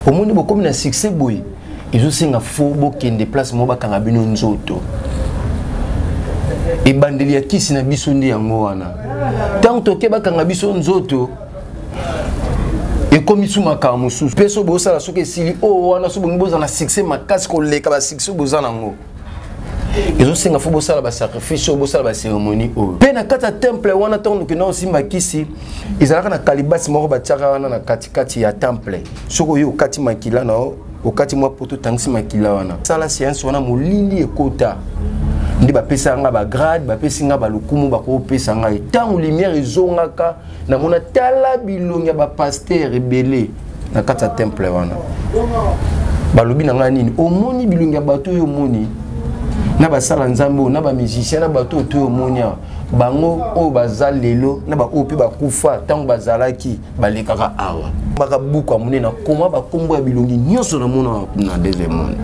Au monde beaucoup na succès boy. Ils ont singa fobo qui déplace mo ba kanga bino nzoto. Et bandeli ya kisi na biso ndi yango wana. Tant to ke ba kanga biso nzoto. Et comme ils sont makar musu. Peso bosa la soke sili o wana so bongo boza na succès makasi ko leka ba succès boza nango. Ils ont singa fobo sala ba sacrifice bosa ba cérémonie o. Pe na kata temple wana tant que na aussi makisi. Ils alaka na kalibasi moko ba tiaka wana na kati ya temple. Soko yo kati makila na okati mwa poto tangisi makila wana sala science wana molindi ekota ndi ba pesa nga ba grade ba pesa nga ba lukumu ba ko pesa nga tant lumière ezongaka na mona tala bilonga ba pasteur rebelle na kata temple wana balobi na nga nini omoni bilonga bato yo moni na ba sala nzambo na ba musicien na bato to yo monia bango o bazal lelo na ba opi ba kufa tant bazalaki balekaka awa baka buka munena koma ba kombo ya bilongi nyonso na mona na deuxième monde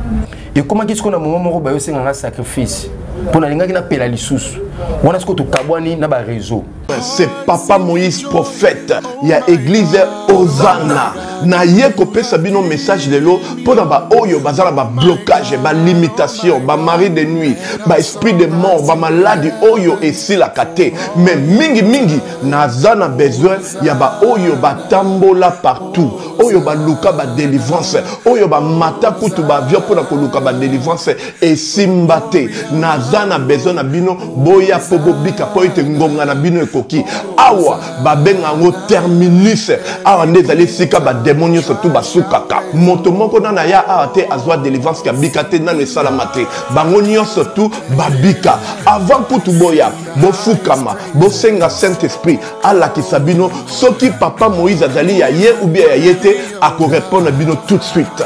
et comment qu'est-ce qu'on a moment moko ba yo senga nga sacrifice pour na lingaki na pela lisusu wana siko to kabwani na ba réseau c'est Papa Moïse prophète ya église Hosanna na ye kopesa bino message lelo pour na ba oyo bazala ba blocage ba limitation ba mari de nuit ba esprit de mort ba maladie oyo esila kate mais mingi nazana besoin ya ba oyo ba tambola partout oyo ba luka ba délivrance oyo ba mata kutu ba avion pour na ko luka ba délivrance et simbate nazana besoin na bino boya po bobika po ite ngonga na bino ekoki awa ba benga ngo terminus awa ndezali sika ba démonios surtout basukaka moto moko na ya ate azwa délivrance ka bikate na le salamate bango nyonso surtout babika avant kutu boya bofukama bosenga Saint Esprit ala kisabino soki Papa Moïse azali ya ye ou bien ya yete ako répondre bino tout de suite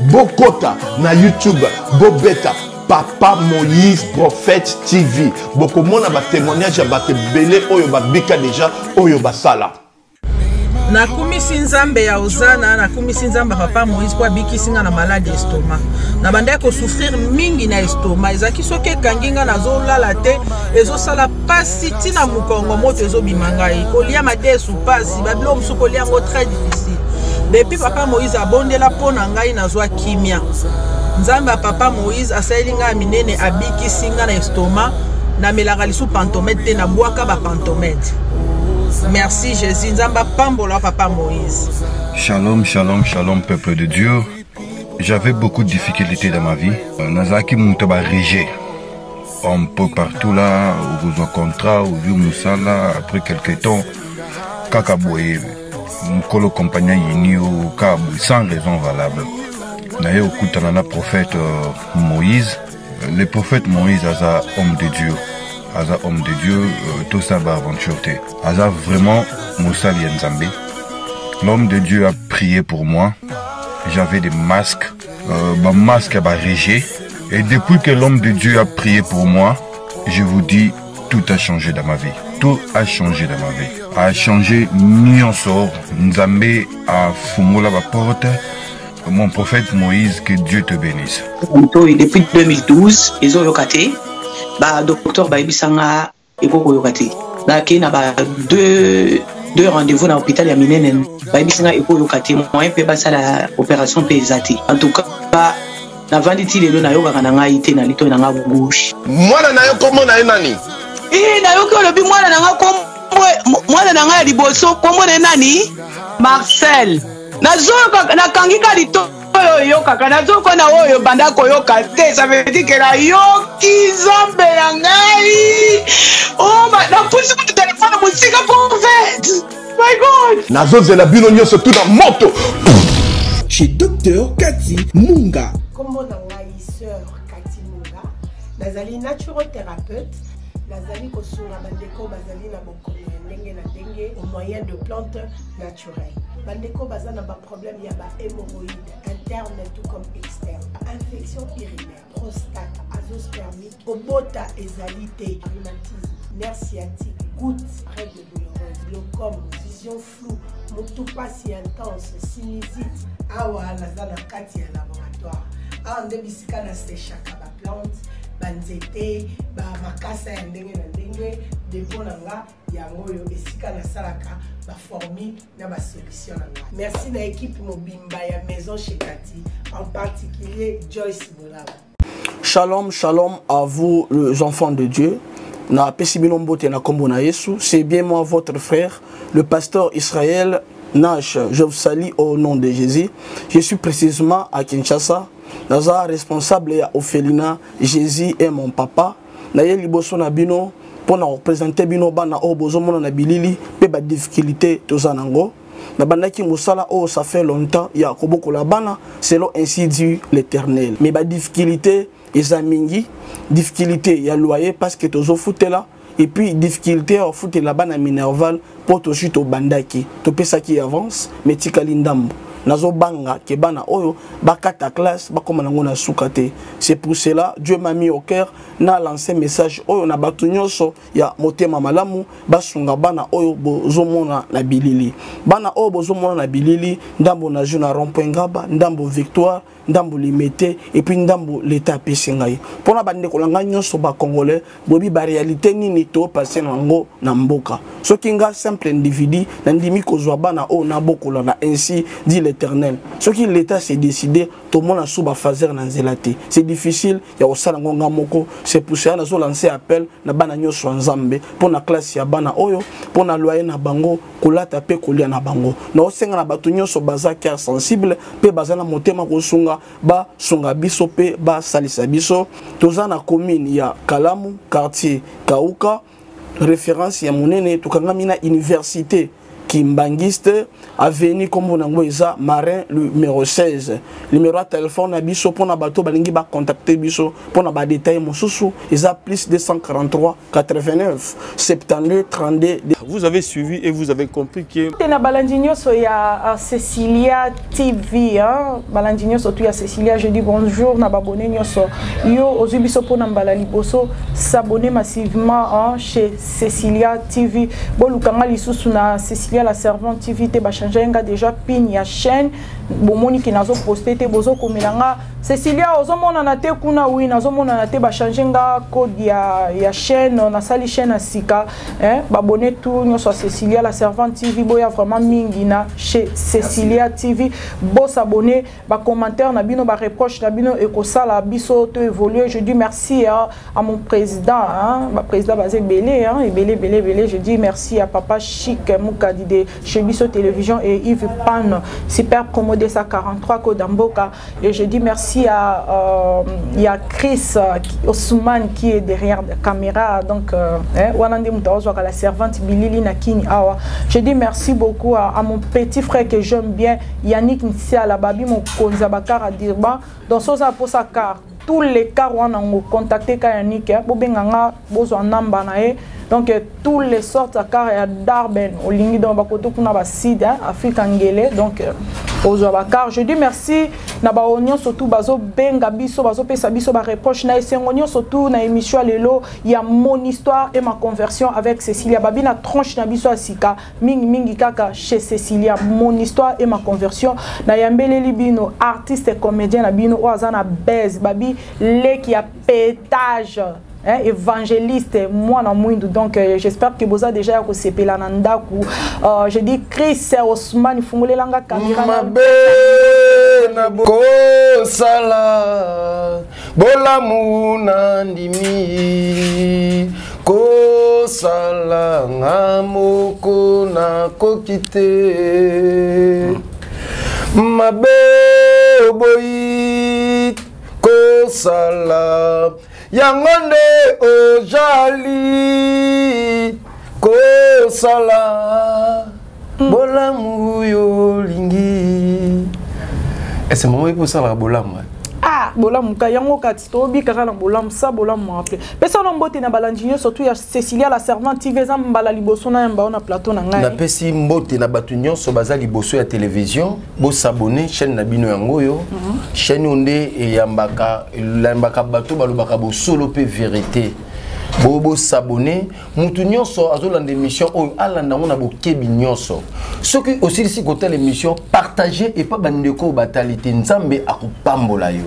bokota na YouTube bobeta Papa Moïse prophète TV boko mona ba témoignage ya bato belé oyo babika déjà oyo basala na kumisi nzambe ya Hosanna na kumisi nzamba Papa Moïse kwa bikisinga na maladie estomac na banda ko souffrir mingi na estomac ezaki soke kanginga na zolala te ezosala pasi tina mukongo moto ezobimanga kolia madesu pasi babilo musuko lia ngo très difficile depuis Papa Moïse abondela pona ngai na zwa kimia nzamba Papa Moïse asalinga minene abikisinga na estomac na melaka lisu pantomètre te na bwaka ba pantomètre. Merci Jésus, nzamba pambola Papa Moïse. Shalom, shalom, shalom peuple de Dieu. J'avais beaucoup de difficultés dans ma vie. Nazaki Moutaba Régé. Un peu partout là, où vous en contrat, où vous moussala, après quelques temps, Kakaboué, Mkolo compagnon Yinio, Kabou, sans raison valable. Naye Okutanana prophète Moïse. Le prophète Moïse est un homme de Dieu. Aza homme de Dieu, tout ça va aventure. Aza vraiment Moussa Lienzambe. L'homme de Dieu a prié pour moi. J'avais des masques, ma masque a régé. Et depuis que l'homme de Dieu a prié pour moi, je vous dis, tout a changé dans ma vie. Tout a changé dans ma vie. A changé Nyonsor, Nzambe a fumé la porte. Mon prophète Moïse, que Dieu te bénisse. Depuis 2012, ils ont locaté. Bah docteur Baibisanga Eko Yokati. Là qui n'a pas deux rendez-vous dans l'hôpital ya minene. Baibisanga Eko Yokati. Moi peut pas ça la opération pesati. En tout cas bah na vanditi lelo na yoka kananga ite na lito na gauche. Mwana na yo komo na nani? Na yo ko lobi mwana na nga kombo mwana na nga liboso kombo na nani? Marcel. Na zoka na kangika lito yo kaka nazo kona oyo banda koyoka te ça veut dire que la yoki zombe na ngai oh na pusi ku téléphone musika prophète my god nazo zela bino nyonso tout na moto chez docteur Cathy Munga comme na ngai sœur Cathy Munga nazali naturothérapeute nazali kosunga bandeko bazali na bokono ndenge na ndenge au moyen de plantes naturelles. Bandeko baza na ba problème ya ba hémorroïdes interne tout comme externe, infection urinaire, prostate, azoospermite, obota ezalité, rhumatisme, nerf sciatique, gouttes, règles douloureuses, glaucome, vision floue, motopathie intense, sinusite. Awa naza na kati ya laboratoire. Awa nde bisika na séchaka ba plante banzete bamakasa ya ndenge na ndenge depo na nga yango oyo esika nasalaka baformule na basolution na nga. Merci na équipe mobimba ya Maison chez Cathy, en particulier Joyce Bolaba. Shalom, shalom à vous les enfants de Dieu. Na pesibino mbote na kombo na Yesu, c'est bien moi votre frère, le pasteur Israël Nash. Je vous salue au nom de Jésus. Je suis précisément à Kinshasa. Naza responsable ya Ophelina, Jésus est mon papa. Na ye liboso na bino pour na représenter bino bana o bozomona na bilili pe ba difficulté tozanango. Na bandaki musala o ça fait longtemps ya koboko la bana selon ainsi dit l'Éternel. Mais ba difficulté ezamingi, difficulté ya loyer parce que tozo foutela et puis difficulté au foot la bana minerval pour to chute au bandaki. To pesa qui avance mais tikali ndambo. Nazo banga ke bana oyo bakata classe bakoma nango na sukate. C'est pour cela Dieu m'a mis au cœur na lancé message oyo na batu nyonso ya motema malamu basunga bana oyo bozomona na bilili. Bana oyo bozomona na bilili ndambo na juna rond-point Ngaba, ndambo Victoire, ndambo Limité et puis ndambo l'état pesingai. Pona bande kolanga nyonso ba congolais bobi ba réalité nini to passer nango na mboka. Soki nga simple individu na ndimi kozwa bana oyo na bokola na ainsi dit l'Éternel. Ce qui l'État s'est décidé, tout le monde a sous fazer na zelati. C'est difficile, il y a aussi ngonga moko. C'est pour ça que lancé appel na bana nyoso nzambe pour na classe ya bana oyo, pour na loyer na bango, kolata pe kolia na bango. Na osenga na batu nyoso baza cœur sensible, pe baza na motema kosunga ba sunga biso pe ba salisa biso. Toza na commune ya Kalamu, quartier Kauka, référence ya monene tukanga mina université Kimbangiste, avenue comme on a Marin numéro 16. Numéro de téléphone à biso pour na bateau balingi ba contacter biso pour na ba détail mon sousou ils a plus 243 89 72 32. Vous avez suivi et vous avez compris que na balandinyo so ya Cecilia TV hein balandinyo so tu ya Cecilia je dis bonjour na babonné nyoso yo ozubiso pour na balali boso s'abonner massivement hein, chez Cecilia TV bolukanga lisusu na Cecilia la servante TV te ba changer nga déjà pin ya chaîne bomoni ki nazo poster te bozo komelanga Cecilia ozomona na te kuna oui nazomona na te ba changer nga code ya chaîne na sali chaîne asika hein ba abonner tout nyoso Cecilia la servante TV boya vraiment mingi na chez Cecilia TV bo s'abonner ba commentaire na bino ba reproche na bino et ko sala biso to évoluer. Je dis merci à mon président hein ba président basé belé hein et belé je dis merci à papa Chic Mukadi de chez Biso Télévision et Yves Pan super promo de sa 43 Kodamboka et je dis merci à il y a Chris Ousmane qui est derrière la caméra donc Wanande Mutaozo la servante Bilili Nakini Awa. Je dis merci beaucoup à mon petit frère que j'aime bien Yannick Nsia la babi mon Konzabakar à Dirba dans son pour sa carte tous les cas on a contacté Yannick bobenganga bozo namba na e donc tous les sortes à car et d'arben au lingi dans bakoto kuna ba site Afrique angélé donc aux abakar je dis merci na ba onyo surtout bazo benga biso bazo pesa biso ba reproche na esengonyo surtout na émission lelo il y a mon histoire et ma conversion avec Cecilia babina tranche na biso asika mingi kaka chez Cecilia mon histoire et ma conversion na yambele libino artiste et comédien na bino oazana base babi le qui a pétage hein, évangéliste moi na mwindu donc j'espère que vous avez déjà ko sepela nandaku je dis Chris Ousmane fungolelanga caméra na ko sala bolamu nandimi ko sala ngamoko na kokite mabe boyi ko sala yangonde ojali ko sala bolamu yo lingi. Et c'est moment pour ça la bolamu. Ah bolamu ka yango kati to bi kaka na bolamu sa bolamu appelé. Pesa na mbote na balandinyo surtout ya Cecilia la servante TV za mbala liboso na yamba na plateau na ngai. Na pesi mbote na batu nyonso baza liboso ya télévision bo s'abonner chaîne na bino yango yo chaîne onde e yambaka lambaka bato balobaka bo solo pe vérité. Bobo s'abonner mutu nyonso azolanda émission oyo alanda ngona bokebi nyonso soki aussi si côté l'émission partager et pas bandeko batalité nzambe akupambola yo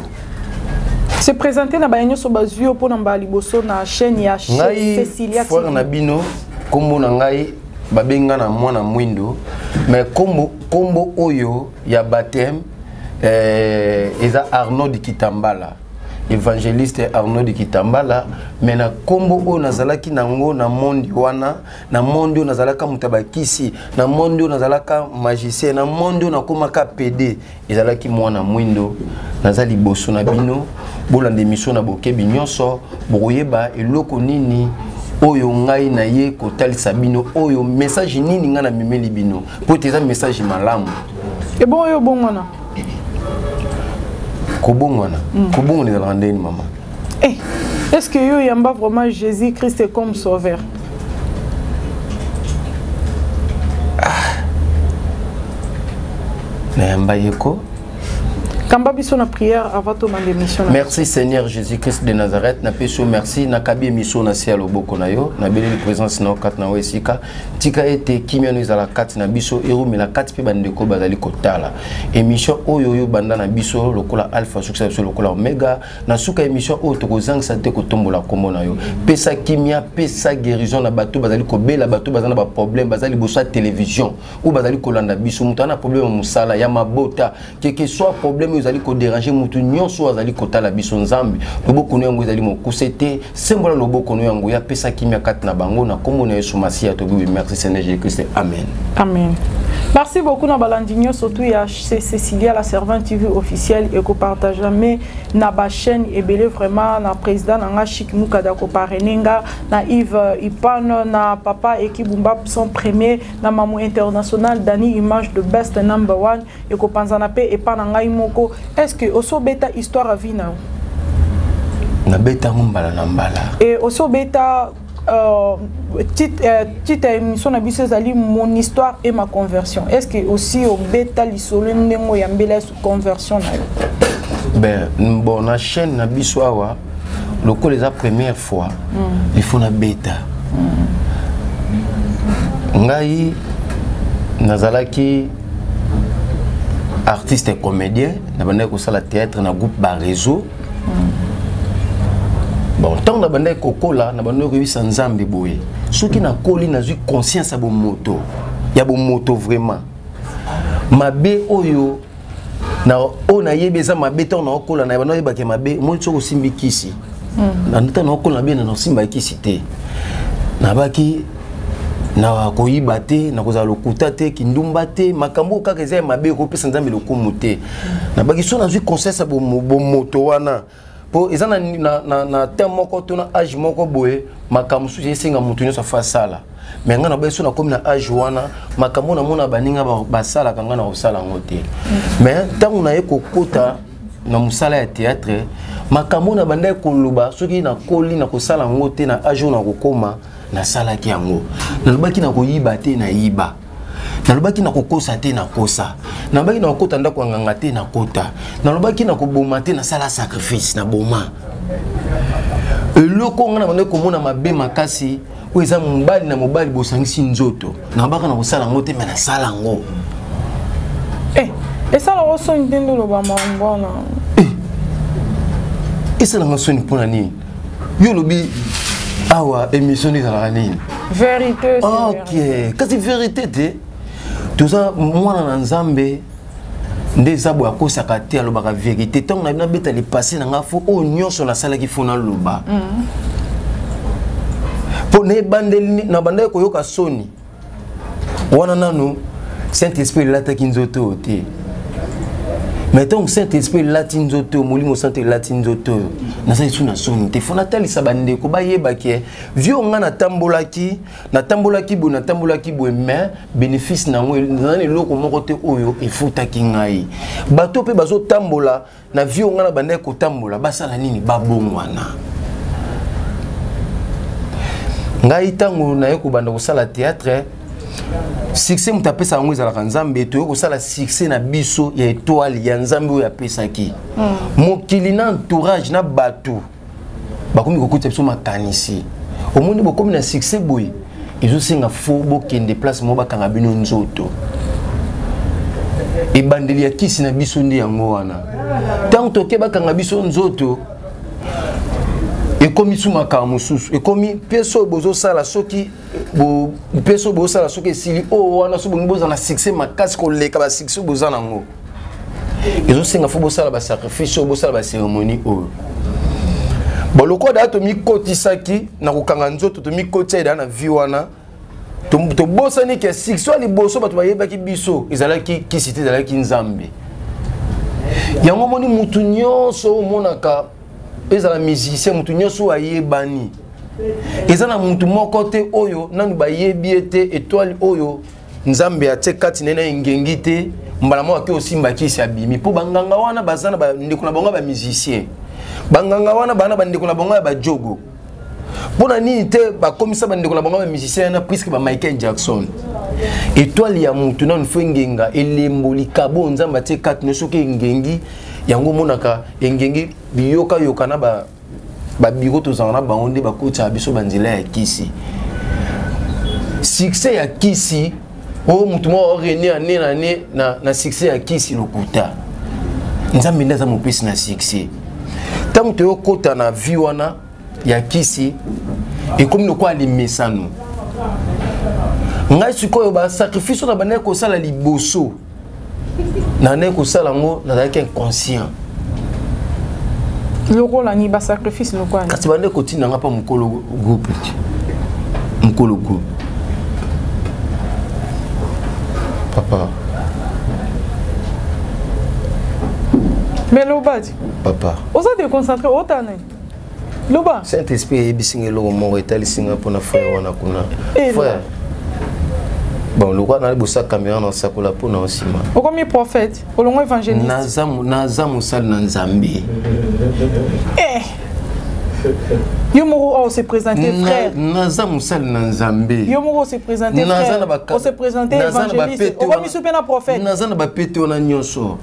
Se présenter na bayanyo so bazio pour namba liboso na chaîne ya Cecilia TV. Na bino kombo na ngai babenga na mwana mwindo mais kombo oyo ya baptême eza Arnaud Kitambala. Évangéliste Arnaud Kitambala mais na kombo o nazalaki nango na monde wana na monde o nazalaka mutabakisi na monde o nazalaka magicien na monde o nakomaka PD ezalaki mwana mwindo nazali boso na bino bolande mission na bokebi nyonso boyeba eloko nini oyo ngai na ye kotalisa bino oyo message nini nga na mimeli bino po teza message malamu e bon oyo bongona Kobongwana. Kobongwana dans la ndeni maman. Eh, est-ce que yo yamba vraiment Jésus-Christ comme sauveur? Na yamba yeko. Kamba biso na prière avant to mande mission. Merci Seigneur Jésus-Christ de Nazareth. Na peso merci na kabi mission na cielo boko na yo. Na beli présence na kat na wesika. Tika ete kimia no izala kat na biso eru me na kat pe bandeko bazali kotala. Émission oyo yo banda na biso lokola alpha succès lokola omega na suka émission oyo to kozangisa te kotombola kombo na yo. Pesa kimia pesa guérison na bato bazali ko bela bato bazana ba problème bazali bosa télévision ou bazali kolanda biso mutana problème musala ya mabota que soit problème vous allez déranger mutu nyonso azali kotala biso nzambe loboko no yango ezali mokusete sembola loboko no yango ya pesa kimia kat na bango na kombo na Yesu Masia to bi merci Seigneur Jésus-Christ amen amen. Merci beaucoup na balandinyo surtout ya Cecilia la servante TV officielle et ko partage jamais na ba chaîne ebele vraiment na président na Chic Mukada ko parenenga na Yves Ipano na papa Ekibumba son premier na mamu international Dani image de best number 1 et ko panzana pe et pa na ngai moko. Est-ce que oso beta histoire à vie na beta mbala na mbala et oso beta petite émission na biso zali mon histoire et ma conversion. Est-ce que aussi au beta lisolo ndengo ya mbela sous conversion na yo? Ben bon na chaîne na biso awa loko les première fois il faut na beta ngai nazalaki artiste et comédien na banda ko sala théâtre na groupe ba réseau bon tant na banda ko kola na banda ko yisa nzambe boye soki na koli na zui conscience ya bo moto ya bo moto vraiment mabe oyo na ona yebeza mabe tant na kola na banda yebake mabe mo tsoko simbikisi na ndata na kola bien na simba kisi te na baki na koyiba te na kozala lokuta te kindumba te makambo kaka eza mabe ko pesa nzambe lokumu te na baki so na zui conscience ya bo moto wana po eza na temps moko to na âge moko boye makambo su esenga mutu nyonso fa sala mais nga na beso na komi na âge wana makambo na mona baninga basala kanga na kosala ngo te mais ntango na ye kokota na musala ya théâtre makambo na banda koloba soki na koli na kosala ngo te na âge na kokoma na sala ki yango na lobaki na koyiba te na yiba na lobaki na kokosa te na kosa na lobaki na kokota ndako nganga te na kota na lobaki na koboma te na sala sacrifice na boma eloko nga na banda komona mabe makasi o eza mobali na mobali bosangisi nzoto na baka na kosala ngo te me na sala ngo esala oso ndendo loba mambona esala nga soni mpona nini yo lobi awa émission ezalaka nini vérité ok kasi vérité te toza mwana na nzambe nde eza boye akosaka te alobaka vérité ntango na bino abeta lipasse na nga fo oyo nyonso nasalaki fo naloba mpo na bandeli koyoka soni wana nanu Saint-Esprit lataki nzoto te mais donc Saint-Esprit lati nzoto molimo santé lati nzoto nasali su na soni te fo natalisa bandeko bayebaki vio nga natambolaki boye mais bénéfice nango nazali eloko moko te oyo efutaki ngai bato mpe bazotambola na vio nga na bandeki kotambola basala nini babongwana ngai ntango naye kobanda kosala théâtre succès mutu apesa yango ezalaka nzambe toye kosala succès na biso ya étoile ya nzambe oyo apesaki mokili na entourage na bato bakomi kokota biso makanisi omoni bokomi na succès boye ezosenga fo bokende place moko bakanga bino nzoto ebandeli ya kisi na biso nde yango wana ntango toke bakanga biso nzoto Et comme sous ma camusous et comme peso bozo sala soki peso bozo sala soki sili oh wana so bongo boza na succès makasi ko leka ba succès boza nango ezo senga fo boza la ba sacrifice boza la ba cérémonie oh boloko da to mi kotisaki na kokanga nzoto to mi kotia da na vie wana to bosa ni ke succès ali boso bato bayeba ki biso ezalaki ki cité ezalaki nzambe yango moni mutu nyonso monaka ezala musicien mutu nyonso ayebani ezala mutu moko te oyo nanu bayebi ete étoile oyo nzambe atie kati nena engengi te mbala moko ake osimba kisi abimi mpo banganga wana bazana bandeko na bango ba musicien banganga wana bana bandeko na bango ba jogo mpona nini te bakomisa bandeko na bango ba musicien na puisque ba Michael Jackson étoile ya mutu nanu fo engenga elemboli kabo nzambe atie kati ne soki engengi yango monaka engengi biyoka yoka na ba biro tozanga na bango nde bakota biso banzela ya kisi succès ya kisi o mutu mo rene ane na ne na succès ya kisi lokuta nzambe ndaza mopesi na succès tango to kota na vie wana ya kisi et comme no kwa limesano ngai sikoyo ba sacrifice na bana ko sala liboso na ne ko sala ngo na dake inconscient loko la ni ba sacrifice loko ani kasi bande ko tina nga pa mukolo groupe papa mais lobati papa osa te concentrer otana loba Saint-Esprit ebisinga lo mo etali singa pona frère wana kuna frère bon le roi na bosa caméra na sakola pona osima okomi prophète olongo évangéliste nazamu sal na nzambe Yomoro se présenter frère. Nazamu sal na nzambe. Yomoro se présenter frère. On se présenter évangéliste. Okomi supena prophète. Nazana ba pété ona nyonso.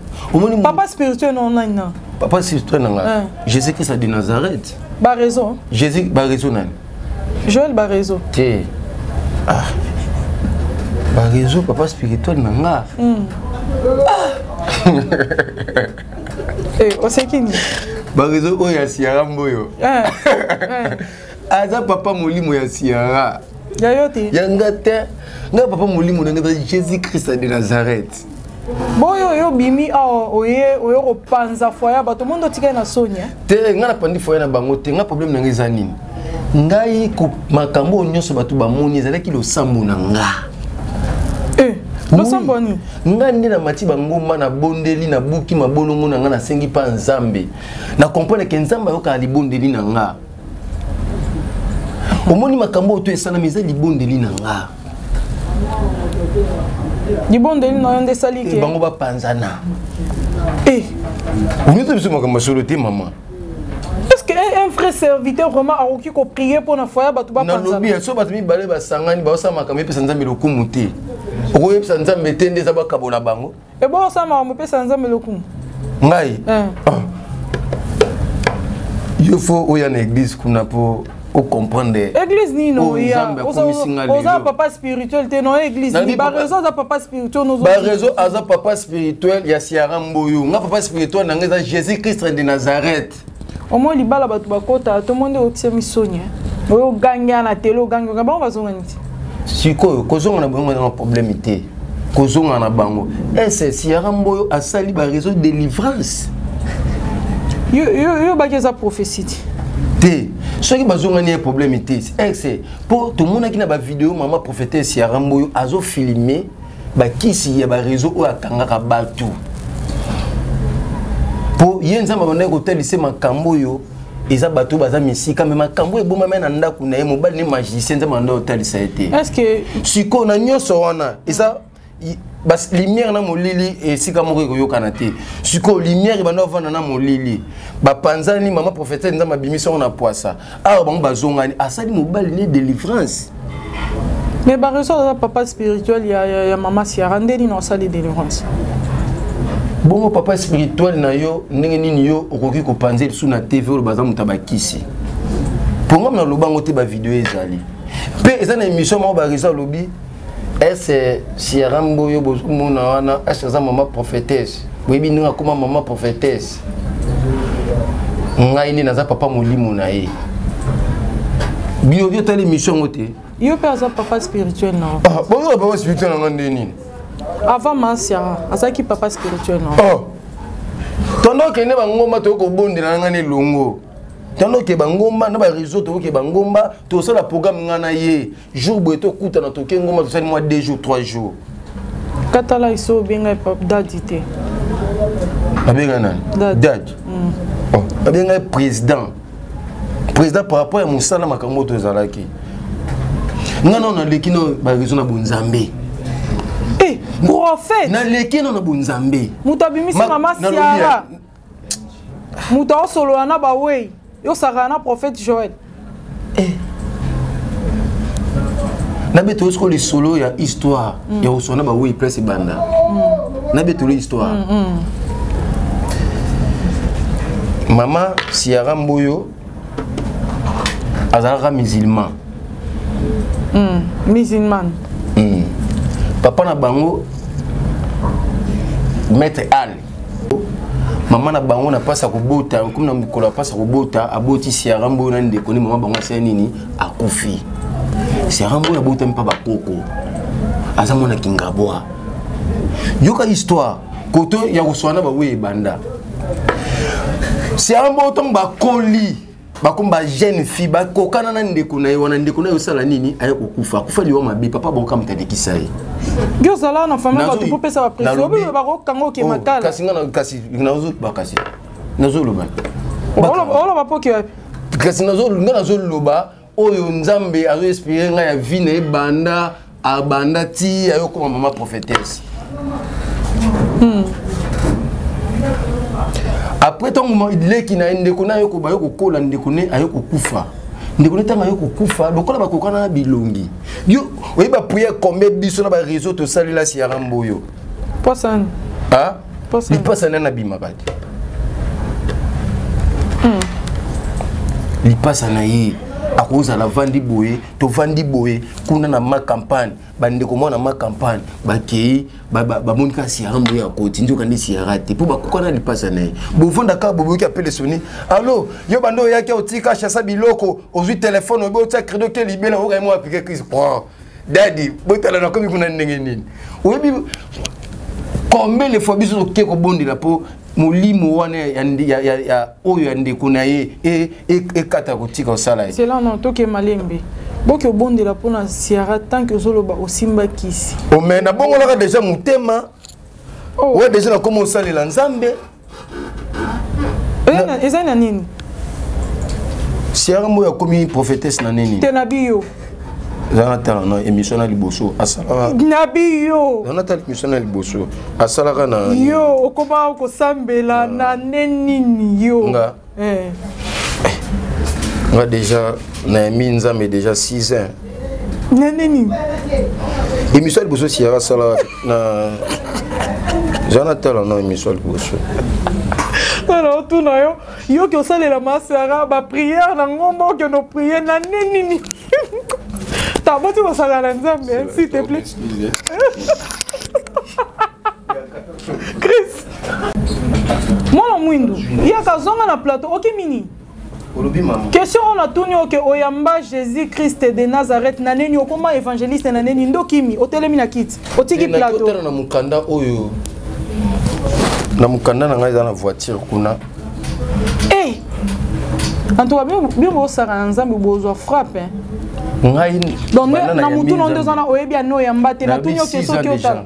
Papa spirituel non nana. Papa spirituel nanga. Jésus Christ de Nazareth. Ba raison. Jésus ba raison nan. Joël ba raison. Té. Ah. Ba raison papa spirituel nanga. Eh, osekini. Ba raison o ya siara mboyo. Aza papa molimo ya siara. Yayote. Yangate. Nga papa molimo nanga Jésus Christ de Nazareth. Boyo yo bimi oye opanza foya bato mondo tika na sonia. Te nga na pandi foya na bango te nga problème nanga ezanini. Ngai ko makambo nyonso bato bamoni ezalaki lo sambo na nga. Lo sambo ni. Nga ndi na mati bangoma na bondeli na buki mabolongo na nga na sengi pa nzambe. Na comprendre que nzambe yoka libondeli na nga. Omoni makambo to esana meza libondeli na nga. Libondeli na yonde salike. Bango ba panzana. Vous biso makambo solo te maman. Est-ce que un frère serviteur vraiment a qui ko prier pour na foya batu ba panzana? Na lobi so batu mi bale ba sangani ba osama makambo pesa nzambe lokumu te. Okoye pesa nzambe tende za ba kabola bango. E bo osama mo pesa nzambe lokumu. Ngai. Il faut oya na église kuna po o comprendre. Église ni no ya. Oza papa spirituel te no église ni ba raison za papa spirituel no. Ba raison aza papa spirituel ya siara mboyo. Nga papa spirituel na ngeza Jésus Christ de Nazareth. Au moins libala batu bakota to monde otia misonya. Oyo ganga na telo ganga ba bazonga niti. Siko kozonga na bongo na problème te. Kozonga na bango. Est-ce siara mboyo asali ba raison de délivrance. Yo bakeza prophétie. Te ceux qui bazonga ni problème te c'est pour tout le monde qui na ba vidéo maman prophétesse siara mboyo azo filmer ba kisi ya ba réseau o akanga batu. Po yenza mabonde ko telise makambo yo eza bato baza misika mais makambo eboma mena ndaku na ye mobali ni magicien nza manda otalisa ete. Est-ce que siko na nyoso wana eza bas lumière na molili esika moko koyokana te. Siko lumière banda vana na molili. Ba panzani mama prophète nza mabimiso na poisa. Ah bango bazongani asali mobali ni délivrance. Mais ba raison papa spirituel ya mama Siara ndeni na sali délivrance. Bon papa spirituel na yo ndenge nini yo okoki ko panzer sous na TV o baza mutabakisi. Pour moi na lobango te ba vidéo ezali. Pe eza na émission ma ba réseau lobi est Siara Mboyo bozomona wana est maman prophétesse. Oui bi ninga koma maman prophétesse. ngai ni naza papa molimo na ye bio bio tali mission ngote yo pe aza papa spirituel non bon papa spirituel na ndeni avant Marcia azaki papa spirituel non tondo kende bangomba to ko bondela ngani longo tondo ke bangomba na ba réseau to ke bangomba to sala programme ngana ye jour boy to kuta na to ke ngomba to sala moi 2 jours 3 jours katala iso benga papa dadité abenga nani dad abenga président par rapport à mosala makambo to zalaki ngana on a lekino ba réseau na bonzambe prophète na lekino na bonzambe mutabimisi mama siara muta solo na ba wey yo saka na prophète Joël na beto esko le solo ya histoire ya osona ba wey presse banda na beto le histoire mama siara mboyo azalaka musulman musulman papa na bango maître al mama na bango na pasa kobota comme na mikola pasa kobota aboti siara mboyo na ndeko ni mama bango asa nini akufi siara mboyo abota mpa bakoko aza mona kingabwa yoka histoire koto ya koswana ba we banda siara mboyo to bakoli bakomba jeune fille bakokana na ndeko na ye wana ndeko na yo sala nini aye kokufa kufa liwa mabe papa boka mutadekisa ye yo sala na famille ba to pesa ba pression obi ba ko kango ke matala kasi ngana kasi nazo bakasi nazo loba olo ba poki kasi nazo ngana nazo loba oyo nzambe azo espérer nga ya vie na banda abanda ti ayo ko mama prophétesse après tant moment il qui na ndeko na yoko bayoko kola ndeko ne ayoko kufa ndeko ne tanga yoko kufa lokola bakokana na bilongi yo oyi ba prière combien biso na ba réseau to salela si yaramboyo poisson li pasa na bima kati li pasa na yi akoza la vandi boye to vandi boye kuna na ma campagne bandeko mona ma campagne bakei ba monika si yarambo ya koti ndio kandi si yarate po bakokana li pasa na yi bo vonda ka bobo ki appelle soni allo yo bando yaki otika chasa biloko ozui téléphone obo tia credo ke libela o ga mo appliquer Chris pro daddy botala na komi kuna ndenge nini oyebi combien les fois biso ke ko bondela po molimo wana ya oyo ya ndeko na ye e kata kotika osala ye c'est là non toke malembe boki obondela mpona siara tant que ozoloba osimba kisi mais na bongolaka déjà motema oyo déjà nakoma osalela nzambe eza na nini siara mboyo akomi prophétesse na nini te na biyo zana tala na émission na liboso asalaka na biyo zana tala émission na liboso asalaka na yo okoma kosambela na nenini yo nga nga déjà na mi nzambe déjà 6 ans na nini émission liboso siara sala na zana tala na émission liboso alors tout na yo yo ki osalela masara ba prière na ngombo ke no prière na nenini ta boti osala na nzambe s'il te plaît Chris mwana mwindu yaka zonga na plateau ok mini question on a tourné ok oyamba Jésus Christ de Nazareth na neni okoma évangéliste na neni ndokimi otelemi na kiti otiki plateau na mukanda oyo na mukanda na ngai za na voiture kuna en tout cas bien bo sara nzambe bozwa frappe ngai donc na mutu no ndezana oyebi ano yamba te na tunyo question ki otala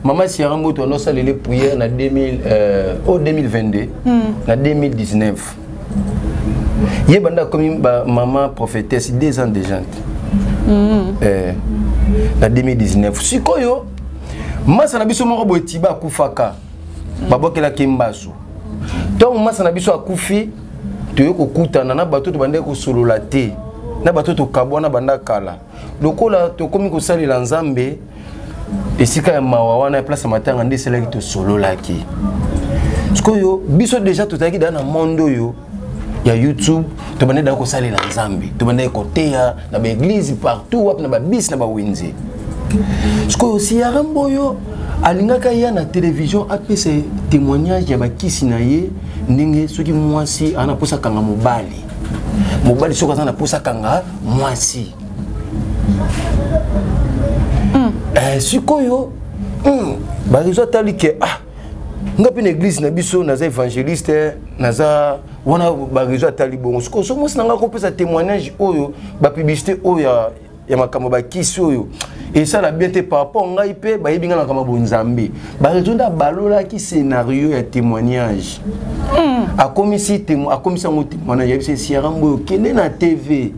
Maman Siara Mboto a nossa les prières en 2022, en 2019. Il y a comme maman prophétesse 2 ans déjà. En 2019. Si koyo, masa na biso moko botiba kufaka. Babokela kimbasu. Donc masa na biso akufi, to kokutana na bato to bande ko solola te. Na bato to kabwana banda kala. Lokola to komi ko sali la nzambe. Et si quand il y a place à matin, on dit c'est là qui te solo là qui. Parce que yo, biso déjà tout à l'heure dans le monde yo, il y a YouTube, tu vas dans le salé dans Zambie, tu vas dans le côté dans l'église partout, dans le bis, dans le winzi. Parce que si y a un boyo, alinga kaya na télévision après ces témoignages, il y a qui sinaye, ndenge soki mwasi ana posa kanga mobali mobali soki aza na posa kanga mwasi sikoyo barizo atali ke nga mpe na église na biso naza évangéliste naza wana barizo atali bongo sikoyo so mwasi nanga kopesa témoignage oyo bapublicité oyo ya makambo bakisi oyo esala bien te par rapport ngai mpe bayebi nga na makambo bonzambe barizo nda balolaki scénario ya témoignage akomisi yango témoignage yebisa siarambo oyo kende na tv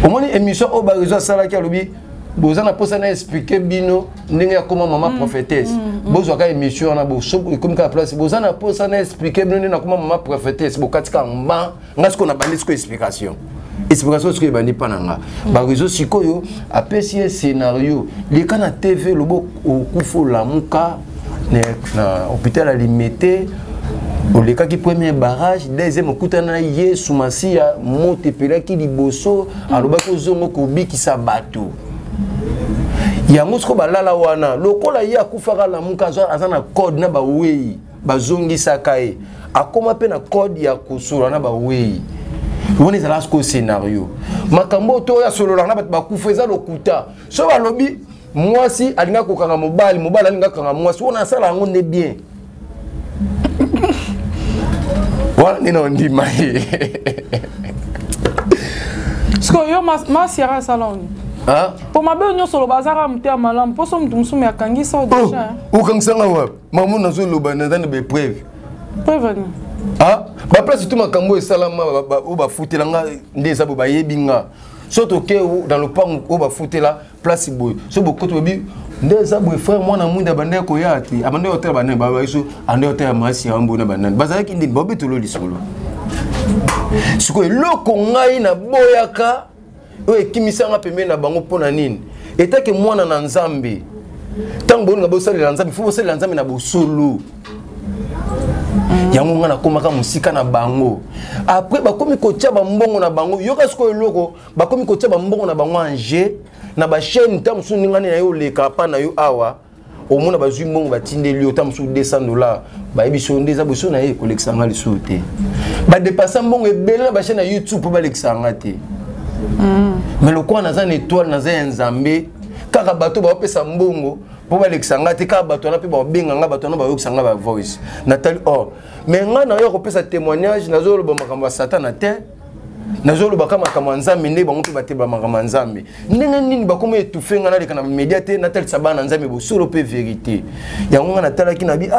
omoni émission oyo barizo asalaki alobi boza na posa na expliquer bino ndenge ya koma mama prophétesse bozwa ka émission na bo so ekomi ka place boza na posa na expliquer bino ndenge na koma mama prophétesse bokatika mba ngasiko na bandi siko explication siko ebandi pa na nga barizo sikoyo apesi ye scénario leka na tv lobo okufa olamuka na hôpital alimete olekaki premier barrage deuxième okutana yesu masiya moto epelaki liboso alobaki ozongo kobikisa bato yango siko balala wana lokola ye akufaka lamuka aza na code na bawei bazongisaka ye akoma mpe na code ya kosola na bawei woni ezala siko scénario makambo to ya solola na bato bakufa eza lokuta so balobi mwasi alinga kokanga mobali alinga kokanga mwasi wana asala yango nde bien wana nina ondima ye siko yo masiara salon pour ma belle nyonso lo bazara mute ya malamu poso mutu musumu akangisa déjà okangisanga wapi mamu nazoloba naza na bepreuve preuve ba place tout makambo esalama o bafutelanga nde eza bo bayebi nga so toke dans le parc o bafutela place boy so bokoto bobi nde eza boy frère mwana mwinda bande koya ati abande hotel bande ba so ande hotel masi ambo na banane bazalaki ndi bobetolo lisolo siko eloko ngai na boyaka oyo ekimisanga pembeni na bango mpona nini etake mwana na nzambe ntango bolinga bosalela nzambe fo bosalela nzambe na bosolo yango nga nakomaka mosika na bango après bakomi kotia bambongo na bango yoka sikoyo eloko bakomi kotia bambongo na bango anje na bachaine ntango mosusu ndingani na yo oleka pa na yo awa omona bazwi mbongo batindeli yo ntango mosusu $200 bayebi so nde eza boso na ye ekolekisanga lisusu te badepasa mbongo ebele na bachaine na youtube mpo balekisanga te mais lokola naza na étoile naza ya nzambe kaka bato baopesa mbongo mpo balekisanga te kaka bato wana mpe babenganga bato wana bayokisanga ba voice natali mais ngai nayo kopesa témoignage nazoloba makambo ya satana te nazoloba ka makambo ya nzambe nde bango mpe bateba makambo ya nzambe ndenge nini bakomi étouffe nga naleka na média te natalisa bana nzambe bosolo mpe vérité yango nga natalaki na bi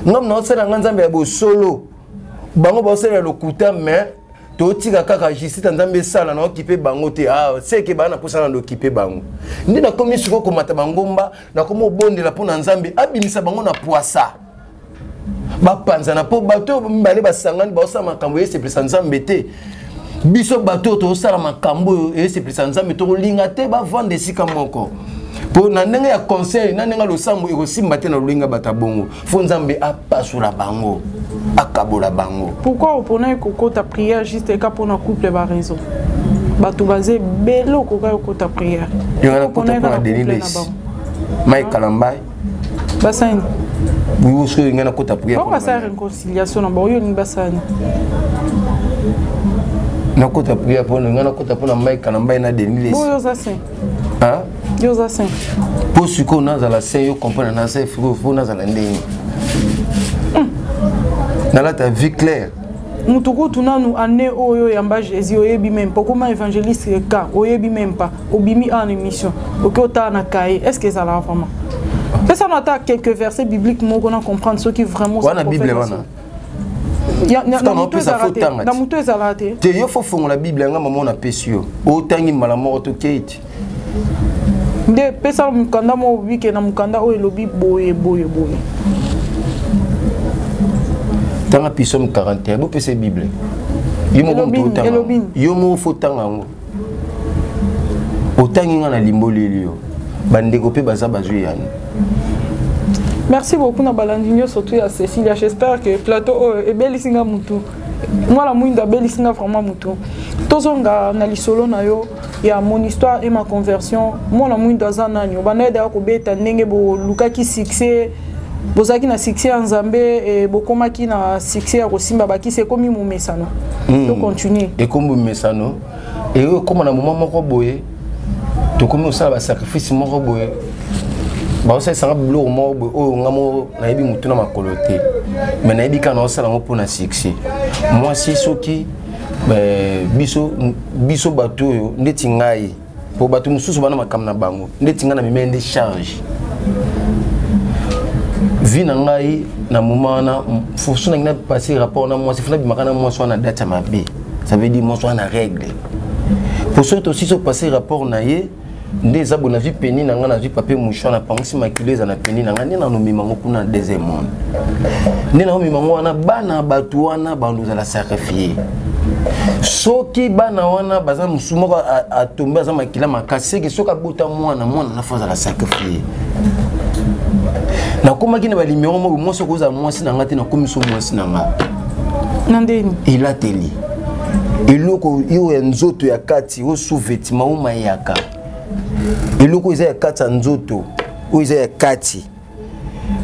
ngam naosala nga nzambe ya bosolo bango baosala lokuta mais totika kaka jisita nzambe esala na okipe bango te seke bana posala na okipe bango nde nakomi siko komata bangomba nakomi obondela mpona nzambe abimisa bango na poisa bapanzana mpo bato mibale basangani baosala makambo esepelisa nzambe te biso bato tosala makambo oyo esepelisa nzambe tokolinga te bavanda esika moko mpo na ndenge ya conseil na ndenge losambo ekosimba te na lolinga bato bongo fo nzambe apasola bango akabola bango. Pourquoi opona kokota prière juste ka pona couple ba raison bato bazé belo kokota prière yona kota pona deniles mai kalambai basani oui so ngana kota prière pour ça réconciliation na boyo ni basani na kota prière pona ngana kota pona mai kalambai na deniles boyo za saint yo za saint pour ce qu'on a dans la saint yo comprendre na saint faut na za la ndeni dans ta vie claire mutuku tunanu ane oyo yamba Jésus oyebi même pas comment évangéliste ka oyebi même pas obimi en émission okota na kai est-ce que ça là vraiment peut ça nota quelques versets bibliques mo qu'on comprendre ce qui vraiment ça la Bible wana ya na mutu ezalate te yo faut fongola la Bible nga maman na pesio otangi malamo to Kate de pesa mukanda mo wike na mukanda oyo lobi boye tanga Psaume 41 bo pese Bible yo mo fo tanga ngo otangi nga na limboli yo bandeko pe baza bazwi yani. Merci beaucoup na balandinyo surtout à Cécilia, j'espère que plateau est belisinga mutu moi la mwinda belisinga vraiment mutu tozonga na lisolo na yo ya mon histoire et ma conversion moi la mwinda za nani bana da ko beta ndenge bo lukaki succès bozaki na succès en Zambé et bokomaki na succès ya kosimba baki c'est comme momesano to continuer et comme momesano et comme na moment moko boye to comme ça ba sacrifice moko boye ba ça sanga blo moko boye o ngamo na yebi mutu na makolote mais na yebi kana osala ngo pour na succès moi si soki biso bato yo ndeti ngai po bato mususu bana makam na bango ndeti nga na mimende charge vie na ngai na moment na faut na ngina passer rapport na moi c'est fina bimaka na moi so na date ma bé ça veut dire moi so na règle pour ça aussi so passer rapport na ye ndeza bona vie peni na nga na vie papier mouchoir na pangosi maculé za na peni na nga na no mimango kuna deuxième monde ni na mimango wana bana bato wana bando za la sacrifier soki bana wana baza musumoko atombe aza makila makasi ke soka bota mwana na faza la sacrifier na koma kine ba limero mo moso ko za mwasi na ngati na komiso mwasi na nga nandeni ila teli iloko yo nzoto ya kati o sous-vêtement o mayaka iloko iza ya kati nzoto o iza ya kati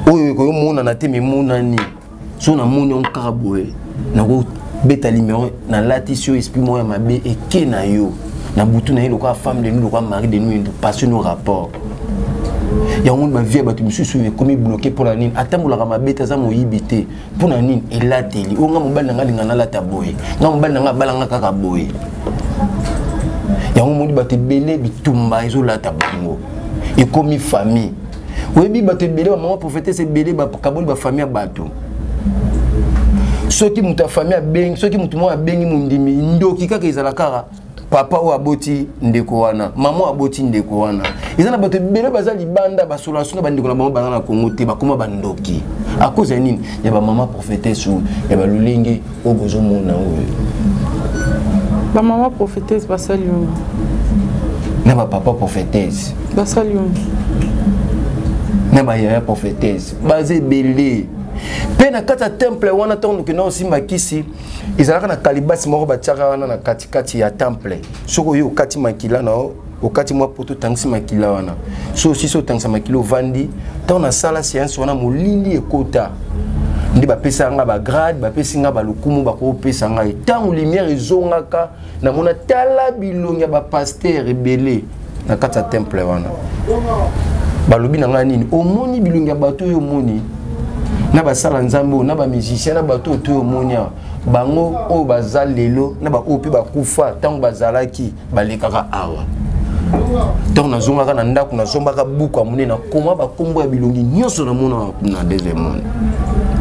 o ko mona na te mona ni so na moni on karaboe na ko beta limero na latisio esprit moya mabe et ke na yo na butu na iloko femme de nous ko mari de nous passion nos rapports ya on ba vie batu mususu e komi bloqué pour la nine atambola ka mabeta za moyibité pour la nine et la teli o nga mobali nga linga na la taboye nga mobali nga balanga kaka boye ya on modi batu belé bitumba ezo la tabango e komi famille webi batu belé maman prophète c'est belé ba kaboli ba famille bato soki muta famille abengi soki mutu mo abengi mundimi ndoki kaka ezala kara papa o aboti ndeko wana maman aboti ndeko wana ezana bato bele baza libanda basola suna bandeko na bango bana na Kongo te bakoma bandoki à cause ya nini ya ba maman prophétesse ya ba lulingi o bozo mona oyo ba maman prophétesse basali yo na ba papa prophétesse basali yo na ba ya prophétesse bazé belé pe na kata temple wana tondu ke na simba kisi izalaka na kalibasi moko batiaka wana na katikati ya temple soko yo kati makila na okati mwa poto tangisi makila wana so si so tangisa makilo vandi tant na sala séance wana molili ekota ndi bapesa nga ba grade bapesa nga ba lukumu bako pesa nga tant lumière ezongaka na mona tala bilonga ba pasteur rebelle na kata temple wana balobi na nga nini omoni bilonga bato yo moni na basala nzambo na ba musicien na bato to monia bango o bazal lelo na ba opi bakufa tango bazalaki balekaka awa tant na zonga na ndako na zombaka buku amune na koma ba kombo ya bilongi nyonso na mona na deuxième monde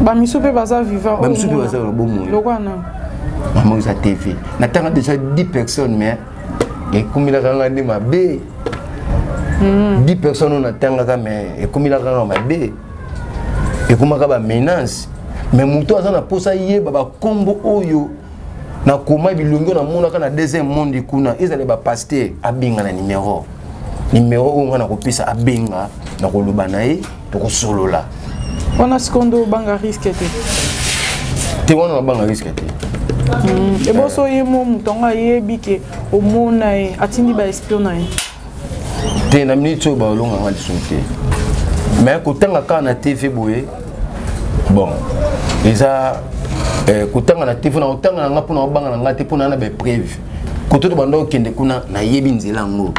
ba misupe baza vivant ba misupe baza ba bomo lokwana maman za TV na tanga déjà 10 personnes mais et comme il a regardé ma bé 10 personnes on attend mais et comme il a regardé ma bé et comme il a menace mais muto azana posa yeba ba kombo oyo na koma bilongo na mona kana deuxième monde kuna ezale ba pasteur abinga na numéro on na kopisa abenga na koloba na ye to ko solola wana secondo banga risque te wana banga risque te e boso yemo mutonga yebi ke omona e atindi ba espionage te na minute ba longa ngali sunte mais ko tanga kana TV boye bon eza kutanga na TV na utanga nga pona obanga nga te pona na be prévu koto to bando kende kuna na yebi nzela ngo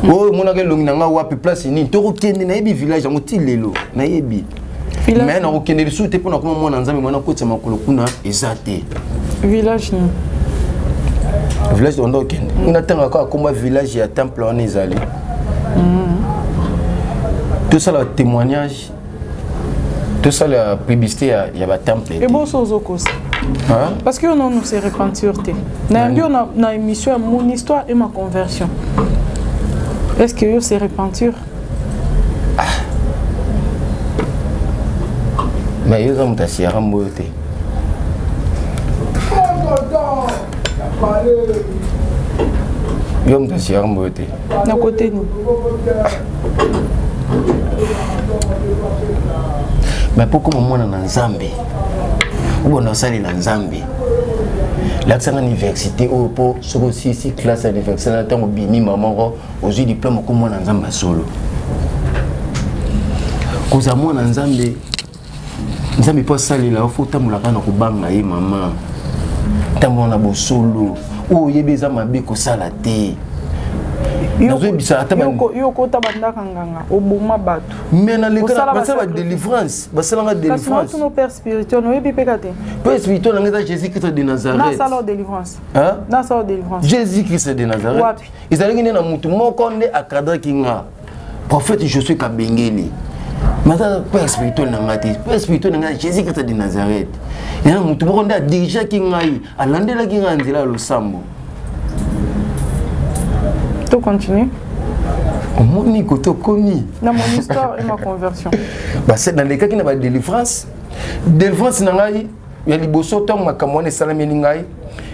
o mona ke longi nga wapi place ni to kende na yebi village ngo ti lelo na yebi mais na kende lisu te pona kuma mona nzambe mona kotsa makolo kuna ezate village ni village ondo kende ina tanga ka komba village ya temple on ezali tout ça le témoignage tout ça la publicité il y a ba temple et bon sozokos parce que on nous se repentir na ndio na émission mon histoire et ma conversion est-ce que yo se repentir mais yo comme ta sira mbote yo mta sira mbote na côté ni mais pourquoi moi na nzambe ou on a sali na nzambe l'accent à l'université ou pour soko si classe à l'université na tango bini maman aux diplôme comme moi na nzamba solo koza mwana nzambe nzambe po salila ofo tamula kana kubanga ye mama tamona na bosolo o yebeza mabe ko sala te nazo bisa ata yo ko tabanda kanganga obuma batu mena le kana basala délivrance basala délivrance parce que nos pères spirituels no yebi pekate père spirituel ngeza Jésus Christ de Nazareth na sala délivrance hein na sala délivrance Jésus Christ de Nazareth izali ngene na mutu moko nde akadra kinga prophète Josué Kabengeli Maintenant, père spirituel n'a pas été. Père spirituel n'a pas Jésus Christ de Nazareth. Il y a un mouton qui a déjà qui a eu. À l'endroit qui a eu le sambo. Tu continues. Mon écoute, connu. Dans mon histoire et ma conversion. C'est dans les cas qui n'a pas de délivrance. Délivrance n'a pas eu. Il y a des bossos qui ont été salamé n'ingai.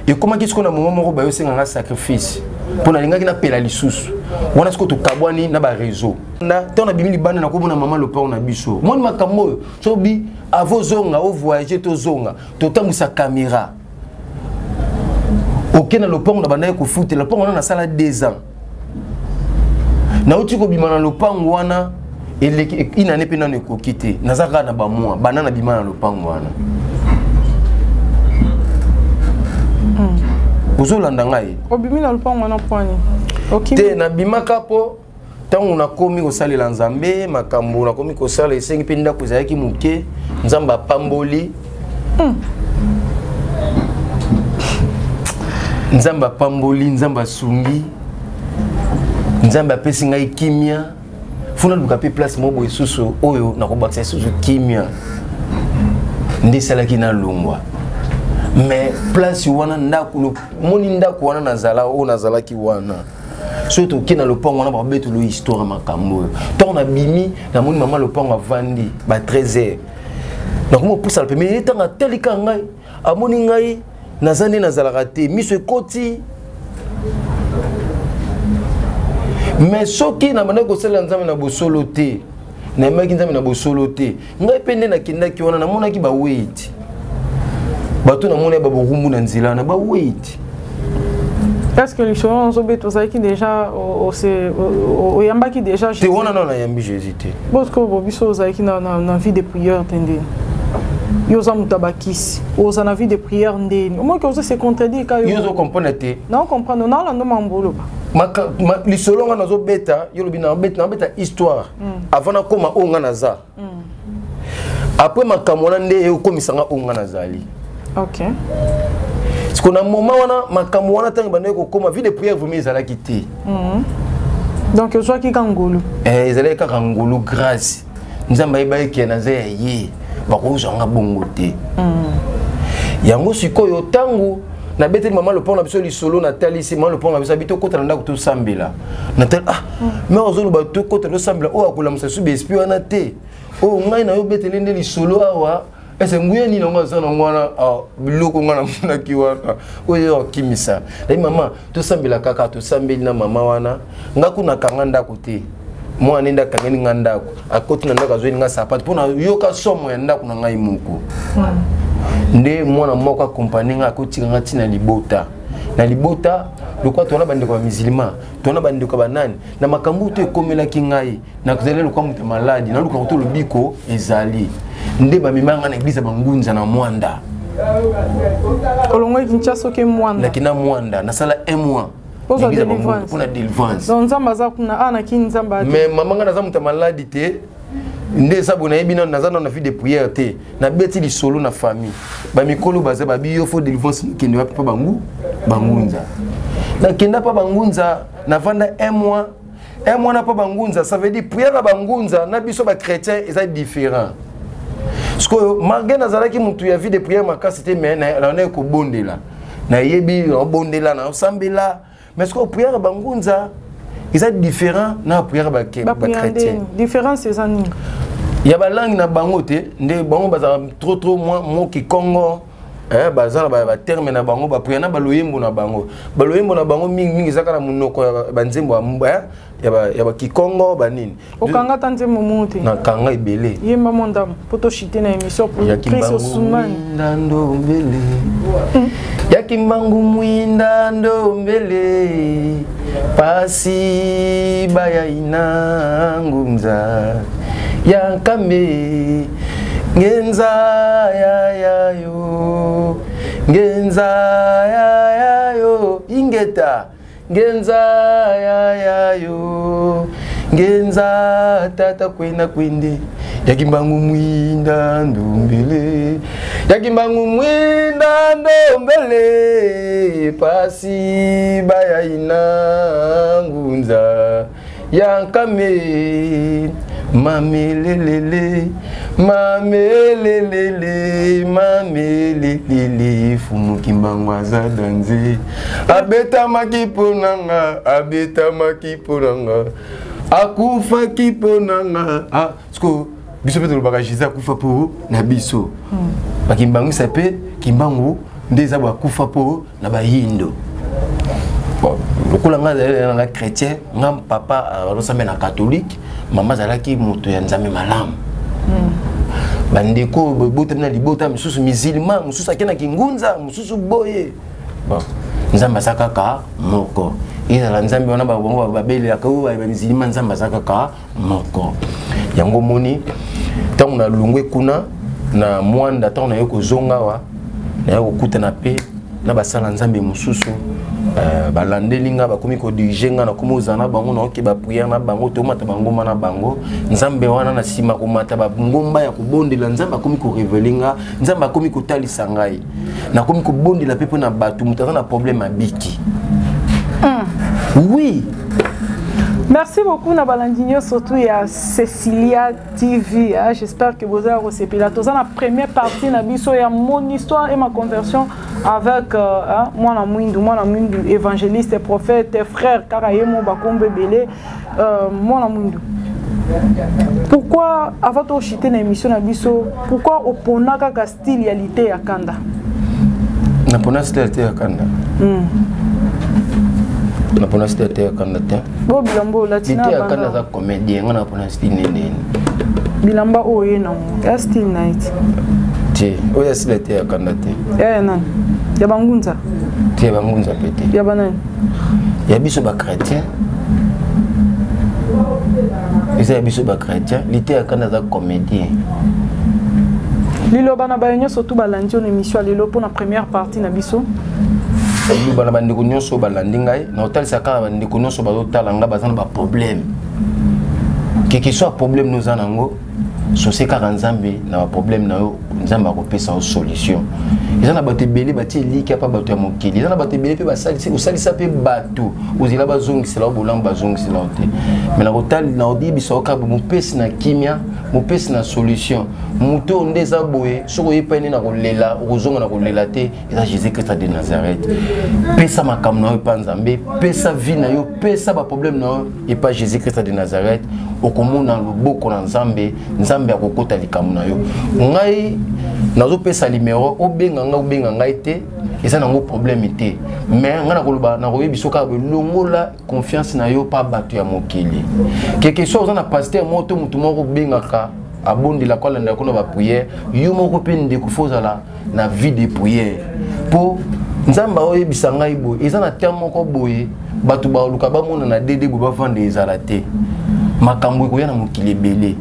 Et comment est-ce qu'on a un moment où il y a un sacrifice pour les gens qui n'appellent les sous. On a ce que tu kabwani na ba réseau. Na ton a bimili bana na ko na maman le père na biso. Moi makambo so bi avo zonga au voyager to zonga. To tamusa caméra. OK na le père na bana ko foot le père na sala 2 ans. Na uti ko bimana le père wana ele ina ne pena ne ko quitter. Na zaka na ba mois bana na bimana le père wana. Ozolanda ngai. Obimina le père wana poani. Te na bimaka po tangu nakomi kosalela nzambe makambo nakomi kosala esengi pe ndako ezalaki moke nzamba pamboli nzamba pamboli nzamba sungi nzamba pesi ngai kimia funa luka pe place mobo esusu oyo nakobakisa esusu kimia nde salaki na longwa mais place wana ndako moni ndako wana nazala o nazalaki wana surtout qui na le pont on a babé tout l'histoire makambo tant on a bimi na moni maman le pont a vandi ba 13h donc mo pousse le mais tant a telika ngai a moni ngai nazane nazala raté miso koti mais soki na bana ko sala nzambe na bosolo te na maki nzambe na bosolo te ngai pende na kindaki wana na monaki ba wait bato na moni ba bokumbu na nzila na ba wait. Est-ce que les choses ont été qui déjà au yamba qui déjà tu vois non na yambi Jésus te parce que bobi so za qui na vie de prière tende yo za mutabakisi o za na vie de prière ndeni au moins que ça se contredit ka yo zo comprendre te non comprendre non la ndo mambolo ba li solonga nazo beta yo lobi na beta histoire avant na koma onga naza après makamona nde yo komisanga onga nazali. OK. Parce qu'on a un moment où makambo wana tangi bande ko koma vie de prière vous mise à la quitter. Donc je vois qui kangolo. Ils allaient ka kangolo grâce. Nzamba ibaye ki na za ye ba ko zonga bongo te. Yango sikoyo tangu na bete maman le pont na biso li solo na tali si maman le pont na biso bito kota na ko sambela. Na tel mais ozolo ba to kota lo sambela o akula msasu be esprit wana te. O ngai na yo bete lende li solo awa. Est-ce que vous avez biloko ngana muna kiwana oyo kimisa la maman to sambela kaka to sambeli na mama wana ngaku na kanganda kote moi nenda kangeni nganda ko akoti na ndaka zweni nga sapato pona yoka somo ya ndako na ngai moko nde mwana moko accompagner nga akoti ngati na libota lokwa tona bandeko ba musulman tona bandeko banani na makambo to ekomela kingai na kuzele lokwa mutu maladi na lokwa to lobiko ezali nde ba mimanga na église bangunza na mwanda olongo Kinshasa ke mwanda lakina mwanda na sala 1 mois pour la délivrance donc nzamba za kuna ana kinzamba mais mamanga na za mutu maladi te nde sabu na yebina nazana na vie de prière te na beti li solo na famille ba mikolo baza ba biyo fo délivrance kende wa pa bangunza na kenda pa bangunza na vanda 1 mois na pa bangunza ça veut dire prière na bangunza na biso ba chrétien est différent parce que malgré nazalaki mutu ya vie de prière makasi te mais na ko bondela na yebi bondela na sambela mais ce que prière bangunza est différent na prière ba chrétien différence c'est ça ni ya ba langue na bango te nde bango baza trop moins mo ki Congo baza ba terme na bango ba prière na baloyembo na bango mingi zaka na munoko ba nzembo ya ba ki Congo ba nini okanga tante momuti na kanga ibele yemba mondam poto chite na émission pour Chris Ousmane ndando mbele ya kimbangu mwinda ndo mbele pasi baya inangumza yankame ngenza ya yo ngenza ya yo ingeta ngenza ya yo ngenza tata kwenda kwindi yakimbangu mwinda ndombele yakimbangu mwinda ndombele pasi baya inangunza yankame mamelelele mamelelele mamelelele funukimbangu azadanze abeta makiponanga akufa kiponanga sko biso pe tolobaka Jésus akufa po na biso bakimbangu sape kimbangu ndeza bakufa po na bayindo lokola nga chrétien nga papa alosambela na catholique mama azalaki moto ya nzambe malamu bandeko botamina libota misusu musulman mosusu akendaki ngunza mosusu boye nzambe aza kaka moko ezala nzambe wana bango babelelaka oyo bamisilima nzambe aza kaka moko yango moni ntango nalongwe kuna na mwanda ntango naye kozonga awa naye kokutana mpe na basala nzambe mosusu balandeli nga bakomi kodirige nga nakomi ozala na bango naoke bapriere na bango tomata bangomba na bango nzambe wana na nsima komata bangomba ya kobondela nzambe akomi korevele nga nzambe akomi kotalisa ngai nakomi kobondela mpe mpo na bato moto aza na problème abiki. Oui. Merci beaucoup Nabalandinho, surtout il y a Cecilia TV. J'espère que vous avez reçu dans la première partie il y a mon histoire et ma conversion avec moi évangéliste, prophète, frère Karayemo Bakombe Belé, moi pourquoi avant de chiter dans l'émission pourquoi opona kaka style yalité ya kanda? Na pona style yalité ya kanda. Na pona style yalité ya kanda te. Bo bilambo latina banda. Yalité ya kanda za comédien ngana pona style nene. Bilamba oye na ya style night. Ti, oya style yalité ya kanda te. Nani? Ya bangunza. Ti ya bangunza pete. Ya banani? Ya biso ba chrétien. Isa ya biso ba chrétien, yalité ya kanda za comédien. Lilo bana bayo surtout balandi on émission lilo pour la première partie na biso. Lilo bana bandeko nyonso balandi ngai na hotel saka bandeko nyonso bazotala nga bazana ba problème. Quel que soit problème nous en ango, société kaka nzambe na ba problème na yo nzambe akopesa solution. Ils na bato belé bati liki apa bato ya mokili. Ils na bato belé pe basalisi osalisa pe bato. Ozila bazongisela bolang bazongisela te. Mais na hotel na odi biso ka mopesi na kimia, mopesi na solution. Muto ndeza boye soko yepene na kolela, ozonga na kolela te, eza Jésus Christ de Nazareth. Pesa makam na yo pa nzambe, pesa vie na yo, pesa ba problème na yo et pas Jésus Christ de Nazareth. Okomona loboko na nzambe, nzambe akokota likamu na yo. Ngai nazo pesa numéro obenga ngai te, eza nango problème te. Mais nga na koloba na koyebi soka longola confiance na yo pa bato ya mokili. Quelque chose na pasteur moto mutu moko bengaka abondi la kola ndako na ba prière, yo moko pe ndeko fozala na vie de prière. Po nzamba oyebisa ngai boye, eza na terme moko boye, bato ba luka ba mona na dede bo ba vendre ezala te. Makambo ko yana mokili belé.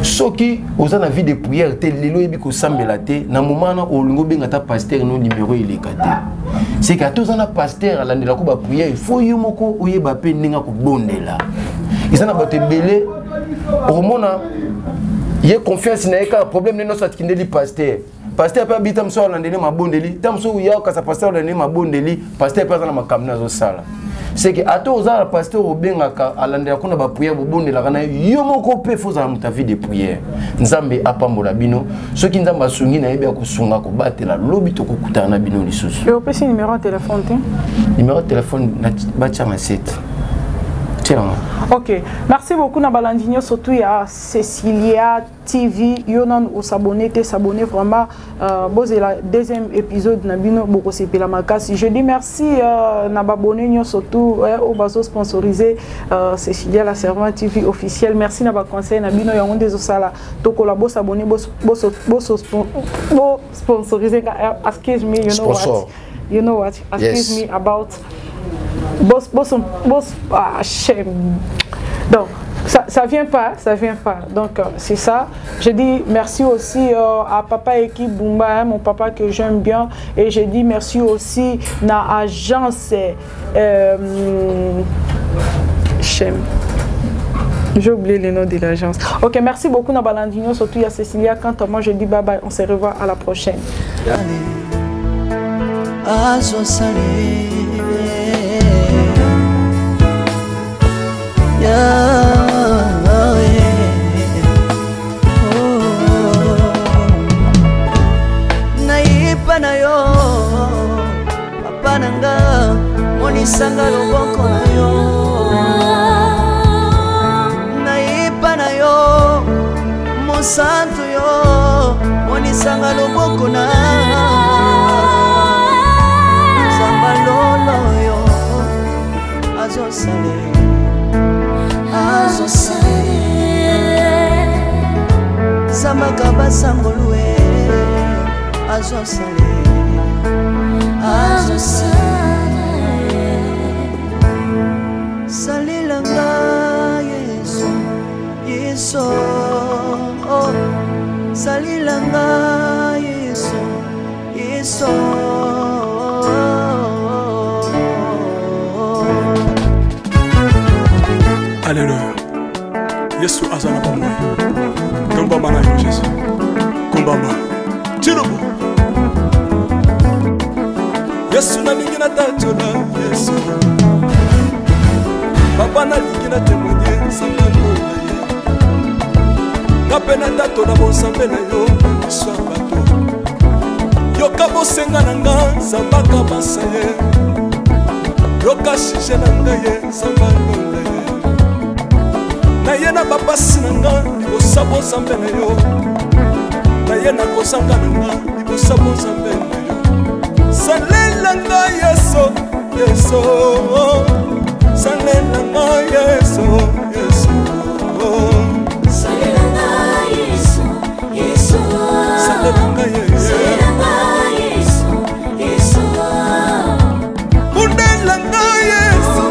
Soki oza na vie de prière te lelo yebi ko sambela te na momana olingo benga ta pasteur no numéro ileka te. C'est que tous na pasteur alandela ko ba prière, il faut yo moko oyeba pe ninga ko bondela. Izana bato belé omona ye confiance na eka problème ne no satkindeli pasteur. Pasteur pa bitam so alandeli mabondeli, tam so ya ka sa pasteur alandeli mabondeli, pasteur pa na makamna zo sala. C'est que ato oza pasteur obengaka alandela kuna ba prière bobondela kana yo moko pe foza na vie de prière. Nzambe apambola bino, soki nzamba sungi na yebi akusunga ko batela lobi to kokutana na bino lisusu. Yo pesi numéro de téléphone te? Numéro de téléphone na bachanga 7. Ok, merci beaucoup Nabalandinho, surtout il y a Cecilia TV, yonan ou s'abonner vraiment. C'est la deuxième épisode Nabino beaucoup c'est la makasi. Je dis merci Nababonné surtout au baso sponsorisé Cecilia la servante TV officielle. Merci Naba conseil Nabino yango des osala to collabo s'abonner sponsorisé. Excuse me, you know what? Excuse me about boss shame. Donc Ça vient pas. Donc c'est ça. Je dis merci aussi à papa Eki Bumba, mon papa que j'aime bien, et je dis merci aussi à l'agence j'ai oublié le nom de l'agence. Ok, merci beaucoup Nabalandino, surtout il y a Cécilia. Quant à moi, je dis bye bye, on se revoit à la prochaine. Na yo papa nanga monisanga loboko na yo naipa na yo mosantu yo monisanga loboko na zamba lolo yo azosale zamba kabasangolue azosale salilanga Yesu Yesu salilanga Yesu Yesu Alléluia Yesu azana pamoja kombama na Yesu kombama Chirubu Yesu na lingina tatola Yesu Papa na lingina témoigner sangalo na ye Napena tatola bonsambe na yo Iswa bato Yoka bosenga na nga Zambaka basa ye Yoka shije na nga ye Sangalo na ye Na ye na babasi na nga Ibosa bonsambe na yo Na ye na kosanga na nga Ibosa bonsambe na yo Salelanga Yesu, Yesu Salelanga Yesu, Yesu salilanga Yesu Yesu Salelanga Yesu Yesu Undelanga Yesu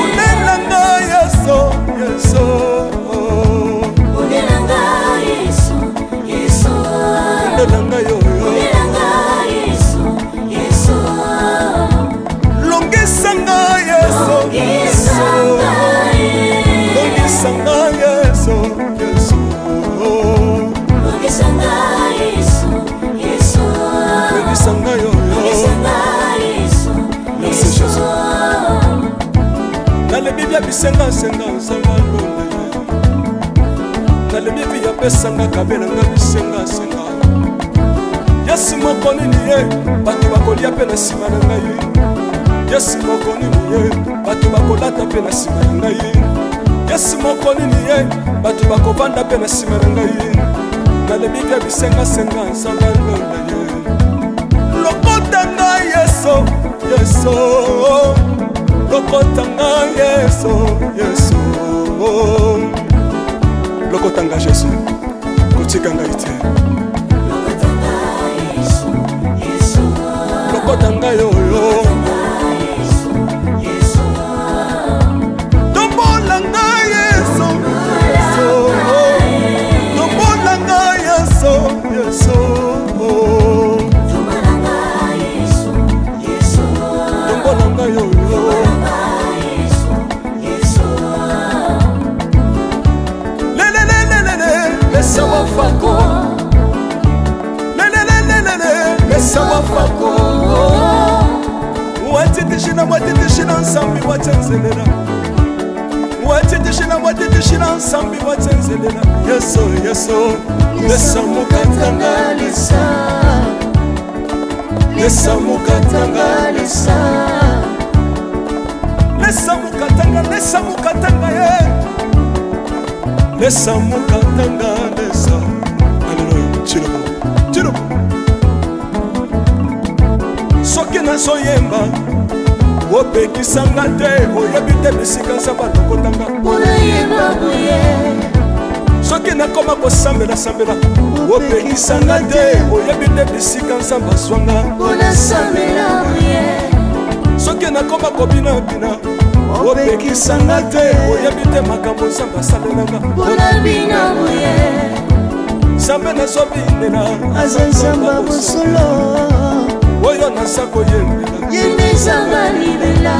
Undelanga Yesu Yesu Undelanga Yesu Yesu Undelanga yo Bisenga senga sanga lole Nalemi via pesanga kabela nga bisenga senga Yesu mokoni niye Batu bakolia pe na sima na ngai Yesu mokoni niye Batu bakolata pe na sima na ngai Yesu mokoni niye Batu bakovanda pe na sima na ngai Nalemi via bisenga senga sanga lole Lokota nga Yesu Yesu Lokotanga Yesu, Yesu Lokotanga Yesu, Kochikanga ite Lokotanga Yesu, Yesu Lokotanga yoyo Yesu Tombolanga Yesu, Yesu Tombolanga Yesu, Yesu Tombolanga Yesu, Yesu Tombolanga yoyo Mesa wafako Mesa wafako Watitishina nsambi watenzelela Watitishina nsambi watenzelela Yeso, Yeso Lesa mukatanga lisa Lesa mukatanga lisa Lesa mukatanga ye Lesa mukatanga lesa Alléluia Chirubu Soki na soyemba Opekisanga te Oyebi te bisika nsamba lokotanga Pona yemba buye Soki na koma kosambela sambela Opekisanga te Oyebi te bisika nsamba swanga Pona sambela buye Soki na koma kobina bina opekisanga te oyebi te makambo nzambe asalelanga mpona bina boye nzambe nazobinela aza nzamba bosolo oyo naza koyembela yende nzamba libela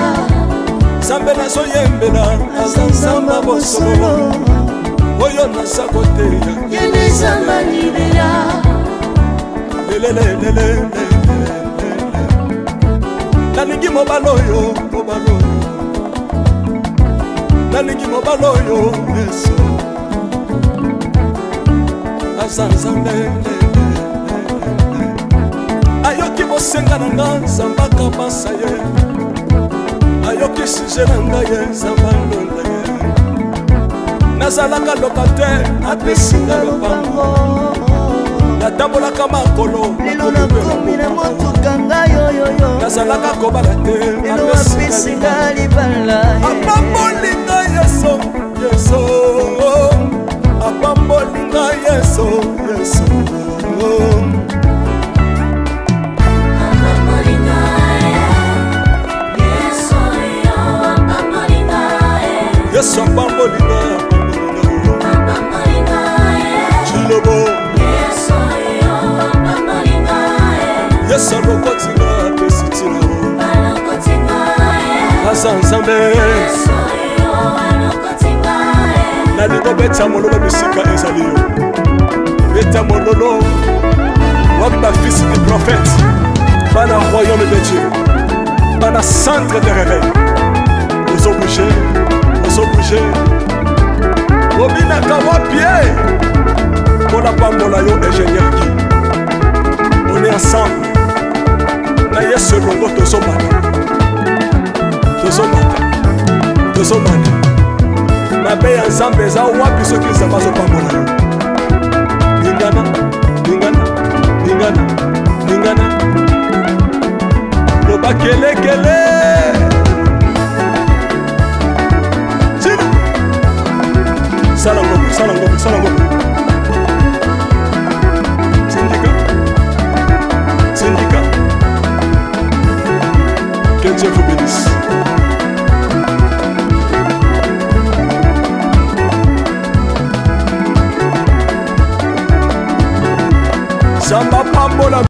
nzambe nazoyembela aza nzamba bosolo oyo naza koteya yende nzamba libela lelelelelele nalingi mobala oyo nalingi mobala oyo yesu aza nzambe ayoki bosenga na nga nzamba kabasa ye ayoki suje na ngai ye nzamba ndonda ye nazalaka lokater apesinga lopango natambolaka makolo lelo nakomi na motuka ngai oyoyo nazalaka kobala te lelo apesinga libala apambolinga yeso yeso apambolinga yeso yeso yesu apambolinga chilobo yesu alokotinga apesitina aza nzambe nalingo beta mololo bisika ezali yo beta mololo wapi bafisi du prophète bana royaume de dieu bana centre de réveil ozobouge obinaka wapie mpona pambola yo ingénieur ki on est ensemble na yesu elongo tozomata mabe ya nzambe eza wapi soki nzambe azopambola yo lingana loba kelekele sala ngombe syndicat que Dieu vous bénisse. Samba pambola